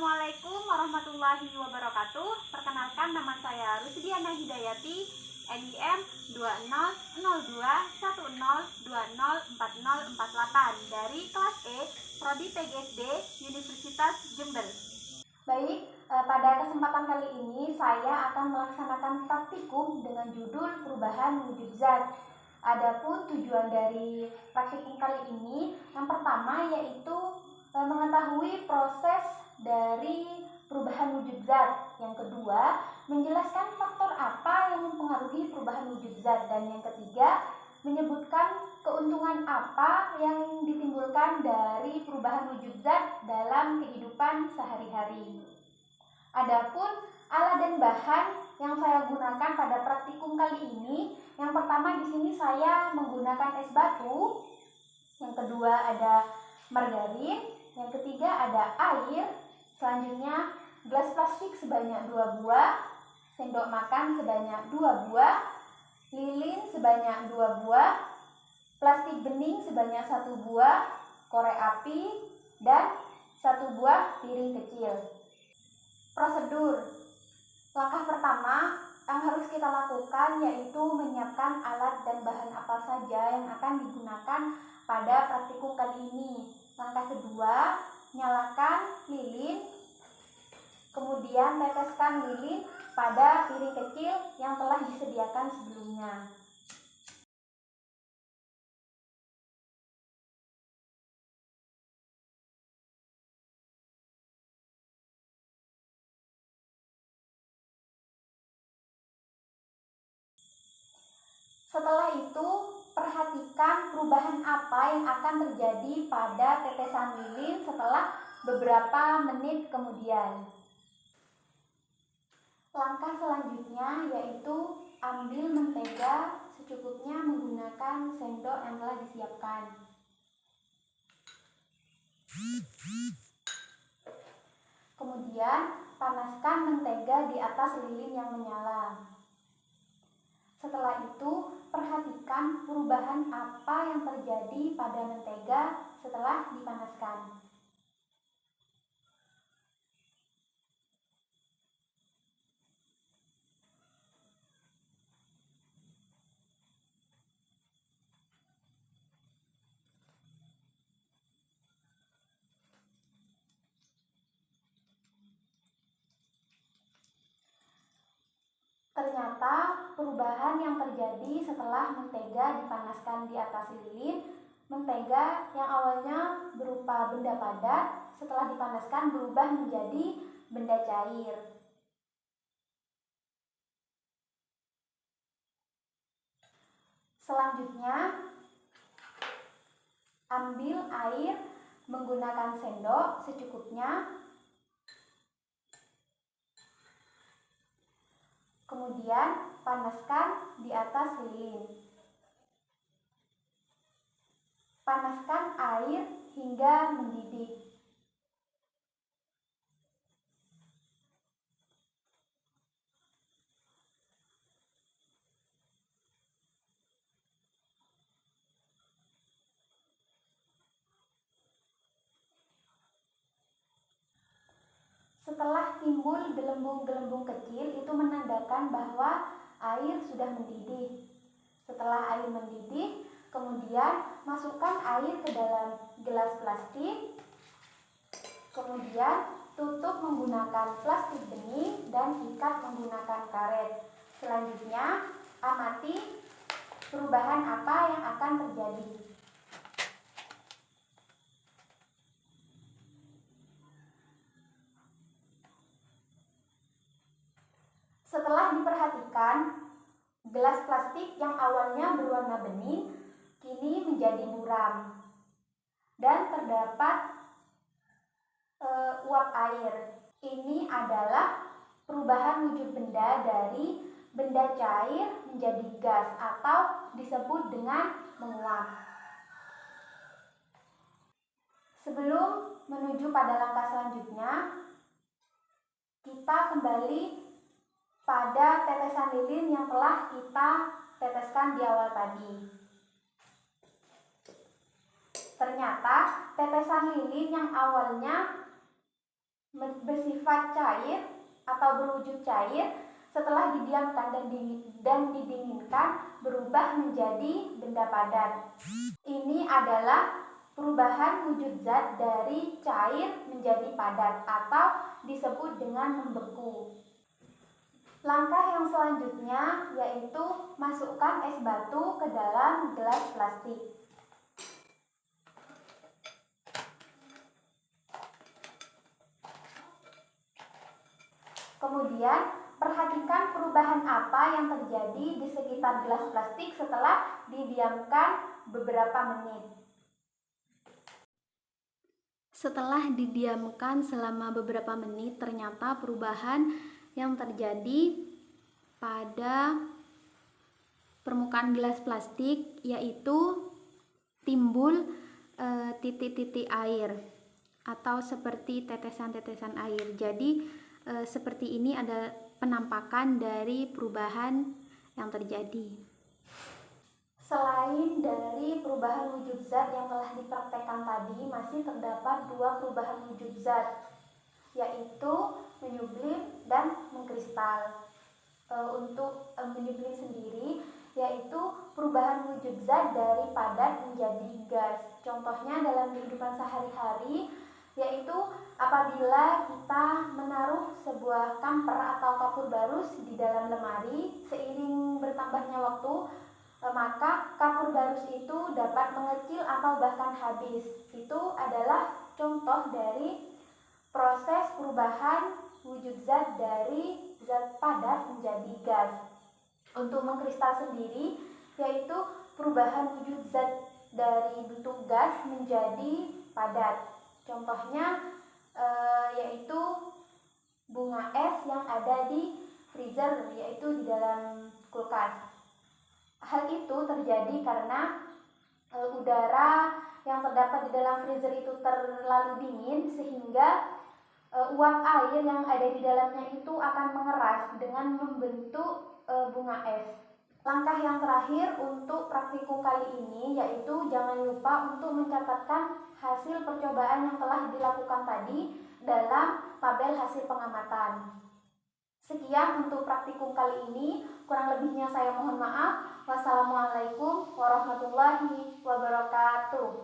Assalamualaikum warahmatullahi wabarakatuh. Perkenalkan, nama saya Rusdiana Hidayati, NIM 201010204048 dari kelas E, Prodi PGSD, Universitas Jember. Baik, pada kesempatan kali ini saya akan melaksanakan praktikum dengan judul perubahan wujud zat. Adapun tujuan dari praktikum kali ini, yang pertama yaitu mengetahui proses dari perubahan wujud zat. Yang kedua, menjelaskan faktor apa yang mempengaruhi perubahan wujud zat. Dan yang ketiga, menyebutkan keuntungan apa yang ditimbulkan dari perubahan wujud zat dalam kehidupan sehari-hari. Adapun alat dan bahan yang saya gunakan pada praktikum kali ini, yang pertama di sini saya menggunakan es batu, yang kedua ada margarin, yang ketiga ada air, selanjutnya gelas plastik sebanyak 2 buah, sendok makan sebanyak 2 buah, lilin sebanyak 2 buah, plastik bening sebanyak 1 buah, korek api, dan 1 buah piring kecil. Prosedur. Langkah pertama yang harus kita lakukan yaitu menyiapkan alat dan bahan apa saja yang akan digunakan pada praktikum kali ini. Langkah kedua, nyalakan lilin, kemudian teteskan lilin pada piring kecil yang telah disediakan sebelumnya. Setelah itu, perhatikan perubahan apa yang akan terjadi pada tetesan lilin setelah beberapa menit kemudian. Langkah selanjutnya yaitu ambil mentega secukupnya menggunakan sendok yang telah disiapkan. Kemudian, panaskan mentega di atas lilin yang menyala. Setelah itu, perhatikan perubahan apa yang terjadi pada mentega setelah dipanaskan. Ternyata perubahan yang terjadi setelah mentega dipanaskan di atas lilin, mentega yang awalnya berupa benda padat setelah dipanaskan berubah menjadi benda cair. Selanjutnya, ambil air menggunakan sendok secukupnya. Kemudian panaskan di atas lilin. Panaskan air hingga mendidih. Setelah timbul gelembung-gelembung kecil, itu menandakan bahwa air sudah mendidih. Setelah air mendidih, kemudian masukkan air ke dalam gelas plastik. Kemudian tutup menggunakan plastik bening dan ikat menggunakan karet. Selanjutnya, amati perubahan apa yang akan terjadi. Setelah diperhatikan, gelas plastik yang awalnya berwarna bening kini menjadi buram dan terdapat uap air. Ini adalah perubahan wujud benda dari benda cair menjadi gas atau disebut dengan menguap. Sebelum menuju pada langkah selanjutnya, kita kembali pada tetesan lilin yang telah kita teteskan di awal tadi. Ternyata tetesan lilin yang awalnya bersifat cair atau berwujud cair setelah didiamkan dan didinginkan berubah menjadi benda padat. Ini adalah perubahan wujud zat dari cair menjadi padat atau disebut dengan membeku. Langkah yang selanjutnya yaitu masukkan es batu ke dalam gelas plastik. Kemudian perhatikan perubahan apa yang terjadi di sekitar gelas plastik setelah didiamkan beberapa menit. Setelah didiamkan selama beberapa menit, ternyata perubahan yang terjadi pada permukaan gelas plastik yaitu timbul titik-titik air atau seperti tetesan-tetesan air. Jadi seperti ini ada penampakan dari perubahan yang terjadi. Selain dari perubahan wujud zat yang telah dipraktekkan tadi, masih terdapat dua perubahan wujud zat, yaitu menyublim dan mengkristal. Untuk menyublim sendiri, yaitu perubahan wujud zat dari padat menjadi gas. Contohnya dalam kehidupan sehari-hari, yaitu apabila kita menaruh sebuah kamper atau kapur barus di dalam lemari, seiring bertambahnya waktu, maka kapur barus itu dapat mengecil atau bahkan habis. Itu adalah contoh dari proses perubahan wujud zat dari zat padat menjadi gas. Untuk mengkristal sendiri, yaitu perubahan wujud zat dari bentuk gas menjadi padat. Contohnya yaitu bunga es yang ada di freezer, yaitu di dalam kulkas. Hal itu terjadi karena udara yang terdapat di dalam freezer itu terlalu dingin sehingga uap air yang ada di dalamnya itu akan mengeras dengan membentuk bunga es. Langkah yang terakhir untuk praktikum kali ini yaitu jangan lupa untuk mencatatkan hasil percobaan yang telah dilakukan tadi dalam tabel hasil pengamatan. Sekian untuk praktikum kali ini, kurang lebihnya saya mohon maaf. Wassalamualaikum warahmatullahi wabarakatuh.